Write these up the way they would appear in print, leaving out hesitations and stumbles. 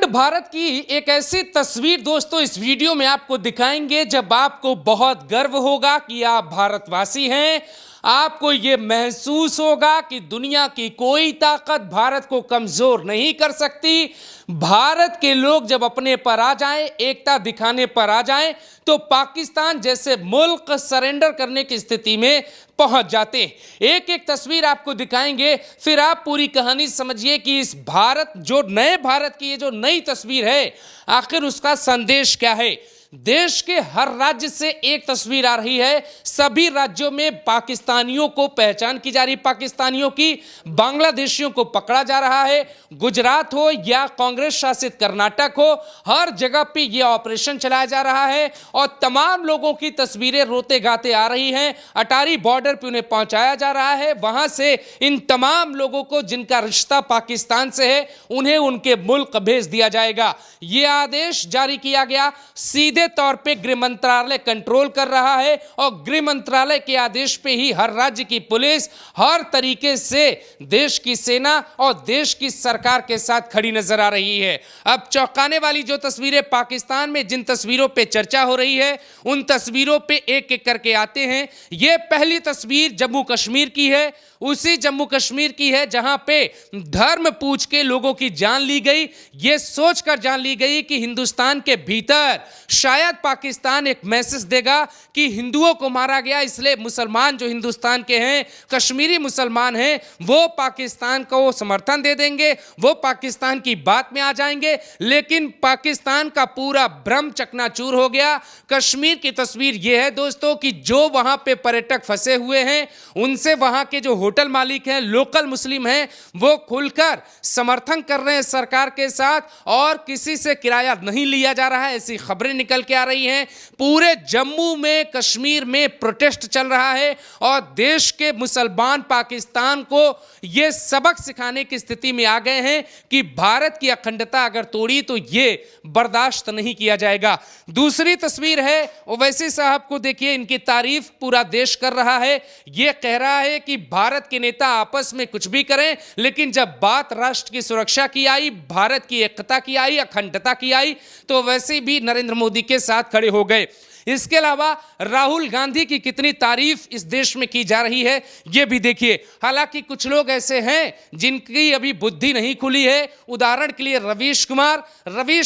भारत की एक ऐसी तस्वीर दोस्तों इस वीडियो में आपको दिखाएंगे जब आपको बहुत गर्व होगा कि आप भारतवासी हैं। आपको ये महसूस होगा कि दुनिया की कोई ताकत भारत को कमजोर नहीं कर सकती। भारत के लोग जब अपने पर आ जाएं, एकता दिखाने पर आ जाएं, तो पाकिस्तान जैसे मुल्क सरेंडर करने की स्थिति में पहुंच जाते हैं। एक एक तस्वीर आपको दिखाएंगे, फिर आप पूरी कहानी समझिए कि इस भारत जो नए भारत की ये जो नई तस्वीर है, आखिर उसका संदेश क्या है। देश के हर राज्य से एक तस्वीर आ रही है। सभी राज्यों में पाकिस्तानियों को पहचान की जा रही, पाकिस्तानियों की, बांग्लादेशियों को पकड़ा जा रहा है। गुजरात हो या कांग्रेस शासित कर्नाटक हो, हर जगह पे यह ऑपरेशन चलाया जा रहा है और तमाम लोगों की तस्वीरें रोते गाते आ रही हैं। अटारी बॉर्डर पे उन्हें पहुंचाया जा रहा है। वहां से इन तमाम लोगों को जिनका रिश्ता पाकिस्तान से है, उन्हें उनके मुल्क भेज दिया जाएगा। यह आदेश जारी किया गया। सीधे तौर पे गृह मंत्रालय कंट्रोल कर रहा है और गृह मंत्रालय के आदेश पे ही हर राज्य की पुलिस हर तरीके से देश की सेना और देश की सरकार के साथ खड़ी नजर आ रही है। अब चौंकाने वाली जो तस्वीरें पाकिस्तान में जिन तस्वीरों पे चर्चा हो रही है, उन तस्वीरों पे एक एक करके आते हैं। यह पहली तस्वीर जम्मू कश्मीर की है, उसी जम्मू कश्मीर की है जहां पे धर्म पूछ के लोगों की जान ली गई। यह सोचकर जान ली गई कि हिंदुस्तान के भीतर शायद पाकिस्तान एक मैसेज देगा कि हिंदुओं को मारा गया, इसलिए मुसलमान जो हिंदुस्तान के हैं, कश्मीरी मुसलमान हैं, वो पाकिस्तान को समर्थन दे देंगे, वो पाकिस्तान की बात में आ जाएंगे। लेकिन पाकिस्तान का पूरा भ्रम चकनाचूर हो गया। कश्मीर की तस्वीर यह है दोस्तों कि जो वहां पे पर्यटक फंसे हुए हैं, उनसे वहां के जो होटल मालिक हैं, लोकल मुस्लिम हैं, वो खुलकर समर्थन कर रहे हैं सरकार के साथ और किसी से किराया नहीं लिया जा रहा है। ऐसी खबरें निकल के आ रही हैं। पूरे जम्मू में, कश्मीर में प्रोटेस्ट चल रहा है और देश के मुसलमान पाकिस्तान को यह सबक सिखाने की स्थिति में आ गए हैं कि भारत की अखंडता अगर तोड़ी तो यह बर्दाश्त नहीं किया जाएगा। दूसरी तस्वीर है ओवैसी साहब को देखिए, इनकी तारीफ पूरा देश कर रहा है। यह कह रहा है कि भारत के नेता आपस में कुछ भी करें, लेकिन जब बात राष्ट्र की सुरक्षा की आई, भारत की एकता की आई, अखंडता की आई, तो वैसे भी नरेंद्र मोदी के साथ खड़े हो गए। इसके अलावा राहुल गांधी की कितनी तारीफ इस देश में की जा रही है, यह भी देखिए। हालांकि कुछ लोग ऐसे हैं जिनकी अभी बुद्धि नहीं खुली है। उदाहरण के लिए रवीश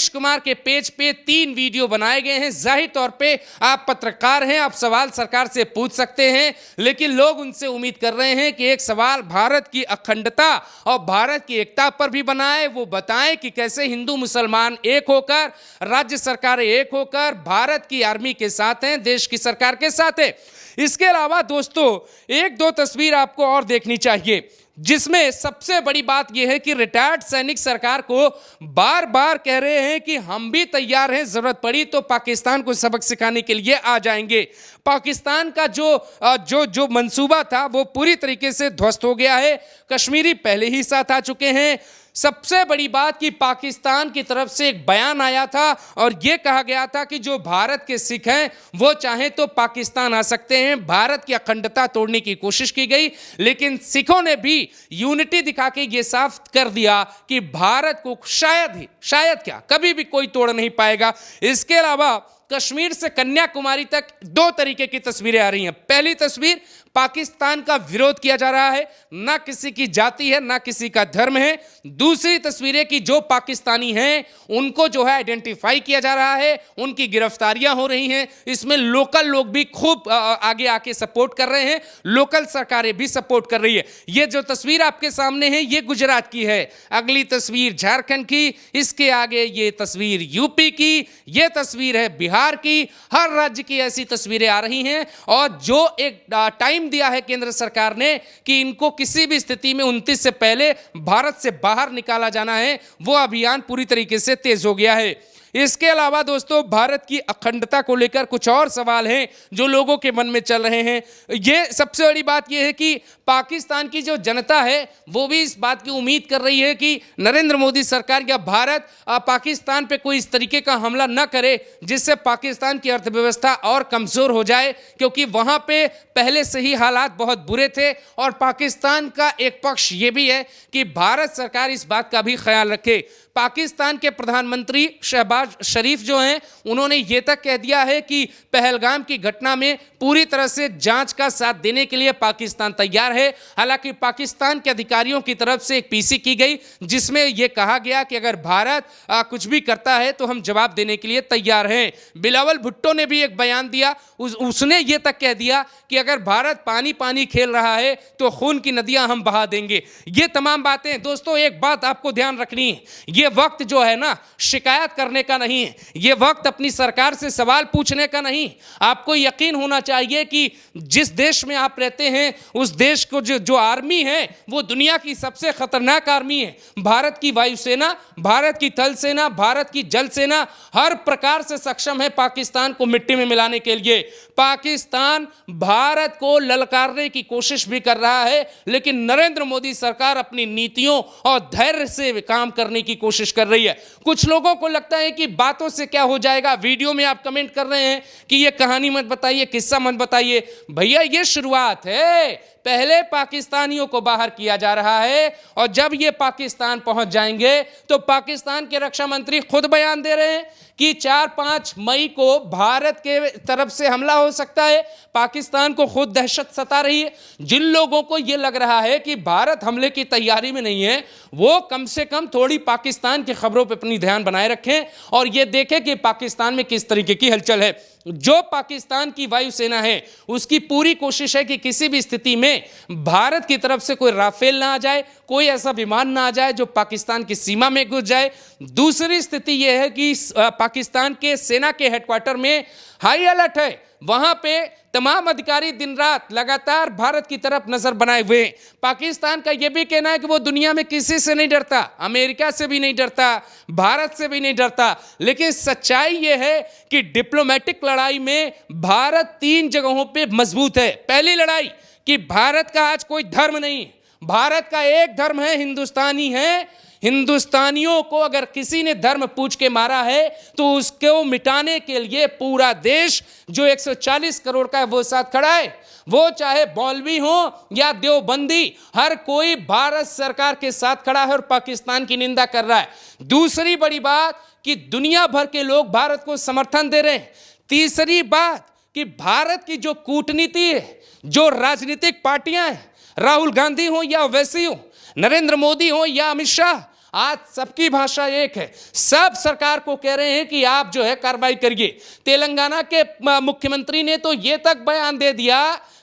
कुमार के पेज पे 3 वीडियो बनाए गए हैं। जाहिर तौर पे आप पत्रकार हैं, आप सवाल सरकार से पूछ सकते हैं, लेकिन लोग उनसे उम्मीद कर रहे हैं कि एक सवाल भारत की अखंडता और भारत की एकता पर भी बनाए। वो बताएं कि कैसे हिंदू मुसलमान एक होकर, राज्य सरकारें एक होकर भारत की आर्मी के साथ हैं, देश की सरकार के साथ है। इसके अलावा दोस्तों 1-2 तस्वीर आपको और देखनी चाहिए, जिसमें सबसे बड़ी बात यह है कि रिटायर्ड सैनिक सरकार को बार बार कह रहे हैं कि हम भी तैयार हैं, जरूरत पड़ी तो पाकिस्तान को सबक सिखाने के लिए आ जाएंगे। पाकिस्तान का जो मंसूबा था वो पूरी तरीके से ध्वस्त हो गया है। कश्मीरी पहले ही साथ आ चुके हैं। सबसे बड़ी बात कि पाकिस्तान की तरफ से एक बयान आया था और यह कहा गया था कि जो भारत के सिख हैं वो चाहे तो पाकिस्तान आ सकते हैं। भारत की अखंडता तोड़ने की कोशिश की गई, लेकिन सिखों ने भी यूनिटी दिखा के ये साफ कर दिया कि भारत को शायद क्या कभी भी कोई तोड़ नहीं पाएगा। इसके अलावा कश्मीर से कन्याकुमारी तक 2 तरीके की तस्वीरें आ रही हैं। पहली तस्वीर, पाकिस्तान का विरोध किया जा रहा है, ना किसी की जाति है, ना किसी का धर्म है। दूसरी तस्वीरें कि जो पाकिस्तानी हैं उनको जो है आइडेंटिफाई किया जा रहा है, उनकी गिरफ्तारियां हो रही हैं। इसमें लोकल लोग भी खूब आगे आके सपोर्ट कर रहे हैं, लोकल सरकारें भी सपोर्ट कर रही है। ये जो तस्वीर आपके सामने है ये गुजरात की है, अगली तस्वीर झारखंड की, इसके आगे ये तस्वीर यूपी की, ये तस्वीर है बिहार की। हर राज्य की ऐसी तस्वीरें आ रही हैं और जो एक टाइम दिया है केंद्र सरकार ने कि इनको किसी भी स्थिति में 29 से पहले भारत से बाहर निकाला जाना है, वो अभियान पूरी तरीके से तेज हो गया है। इसके अलावा दोस्तों भारत की अखंडता को लेकर कुछ और सवाल हैं जो लोगों के मन में चल रहे हैं। ये सबसे बड़ी बात यह है कि पाकिस्तान की जो जनता है वो भी इस बात की उम्मीद कर रही है कि नरेंद्र मोदी सरकार या भारत पाकिस्तान पे कोई इस तरीके का हमला न करे जिससे पाकिस्तान की अर्थव्यवस्था और कमज़ोर हो जाए, क्योंकि वहाँ पे पहले से ही हालात बहुत बुरे थे। और पाकिस्तान का एक पक्ष ये भी है कि भारत सरकार इस बात का भी ख्याल रखे। पाकिस्तान के प्रधानमंत्री शहबाज शरीफ जो हैं उन्होंने ये तक कह दिया है कि पहलगाम की घटना में पूरी तरह से जांच का साथ देने के लिए पाकिस्तान तैयार है। हालांकि पाकिस्तान के अधिकारियों की तरफ से एक पीसी की गई जिसमें यह कहा गया कि अगर भारत कुछ भी करता है तो हम जवाब देने के लिए तैयार हैं। बिलावल भुट्टो ने भी एक बयान दिया, उसने ये तक कह दिया कि अगर भारत पानी पानी खेल रहा है तो खून की नदियां हम बहा देंगे। ये तमाम बातें दोस्तों, एक बात आपको ध्यान रखनी है, ये वक्त जो है ना शिकायत करने का नहीं है, ये वक्त अपनी सरकार से सवाल पूछने का नहीं। आपको यकीन होना चाहिए कि जिस देश में आप रहते हैं उस देश को जो आर्मी है वो दुनिया की सबसे खतरनाक आर्मी है। भारत की वायुसेना, भारत की थल सेना, भारत की जल सेना हर प्रकार से सक्षम है पाकिस्तान को मिट्टी में मिलाने के लिए। पाकिस्तान भारत को ललकारने की कोशिश भी कर रहा है, लेकिन नरेंद्र मोदी सरकार अपनी नीतियों और धैर्य से काम करने की कोशिश कर रही है। कुछ लोगों को लगता है कि बातों से क्या हो जाएगा, वीडियो में आप कमेंट कर रहे हैं कि ये कहानी मत बताइए, किस्सा मत बताइए। भैया ये शुरुआत है, पहले पाकिस्तानियों को बाहर किया जा रहा है और जब ये पाकिस्तान पहुंच जाएंगे तो पाकिस्तान के रक्षा मंत्री खुद बयान दे रहे हैं कि 4-5 मई को भारत के तरफ से हमला हो सकता है। पाकिस्तान को खुद दहशत सता रही है। जिन लोगों को यह लग रहा है कि भारत हमले की तैयारी में नहीं है वो कम से कम थोड़ी पाकिस्तान की खबरों पर अपनी ध्यान बनाए रखें और ये देखें कि पाकिस्तान में किस तरीके की हलचल है। जो पाकिस्तान की वायुसेना है उसकी पूरी कोशिश है कि किसी भी स्थिति में भारत की तरफ से कोई राफेल ना आ जाए, कोई ऐसा विमान ना आ जाए जो पाकिस्तान की सीमा में घुस जाए। दूसरी स्थिति यह है कि पाकिस्तान के सेना के हेडक्वार्टर में हाई अलर्ट है, वहां पे तमाम अधिकारी दिन रात लगातार भारत की तरफ नजर बनाए हुए हैं। पाकिस्तान का यह भी कहना है कि वो दुनिया में किसी से नहीं डरता, अमेरिका से भी नहीं डरता, भारत से भी नहीं डरता, लेकिन सच्चाई यह है कि डिप्लोमेटिक लड़ाई में भारत 3 जगहों पे मजबूत है। पहली लड़ाई कि भारत का आज कोई धर्म नहीं, भारत का एक धर्म है, हिंदुस्तानी है। हिंदुस्तानियों को अगर किसी ने धर्म पूछ के मारा है तो उसको मिटाने के लिए पूरा देश जो 140 करोड़ का है वो साथ खड़ा है। वो चाहे मौलवी हो या देवबंदी, हर कोई भारत सरकार के साथ खड़ा है और पाकिस्तान की निंदा कर रहा है। दूसरी बड़ी बात कि दुनिया भर के लोग भारत को समर्थन दे रहे हैं। तीसरी बात कि भारत की जो कूटनीति है, जो राजनीतिक पार्टियां हैं, राहुल गांधी हो या ओवैसी हो, नरेंद्र मोदी हो या अमित शाह, आज सबकी भाषा एक है। सब सरकार को कह रहे हैं कि आप जो है कार्रवाई करिए। तेलंगाना के मुख्यमंत्री ने तो ये तक बयान दे दिया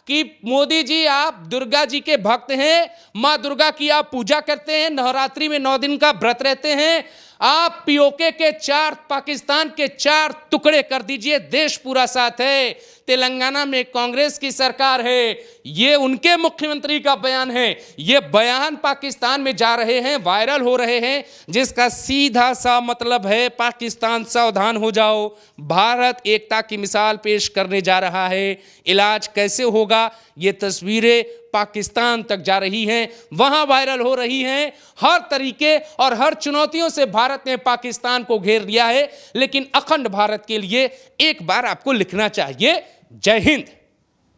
कि मोदी जी आप दुर्गा जी के भक्त हैं, माँ दुर्गा की आप पूजा करते हैं, नवरात्रि में 9 दिन का व्रत रहते हैं, आप पीओके के 4 पाकिस्तान के 4 टुकड़े कर दीजिए, देश पूरा साथ है। तेलंगाना में कांग्रेस की सरकार है, ये उनके मुख्यमंत्री का बयान है। ये बयान पाकिस्तान में जा रहे हैं, वायरल हो रहे हैं, जिसका सीधा सा मतलब है पाकिस्तान सावधान हो जाओ, भारत एकता की मिसाल पेश करने जा रहा है। इलाज कैसे होगा, ये तस्वीरें पाकिस्तान तक जा रही हैं, वहां वायरल हो रही हैं। हर तरीके और हर चुनौतियों से भारत ने पाकिस्तान को घेर लिया है, लेकिन अखंड भारत के लिए एक बार आपको लिखना चाहिए। जय हिंद।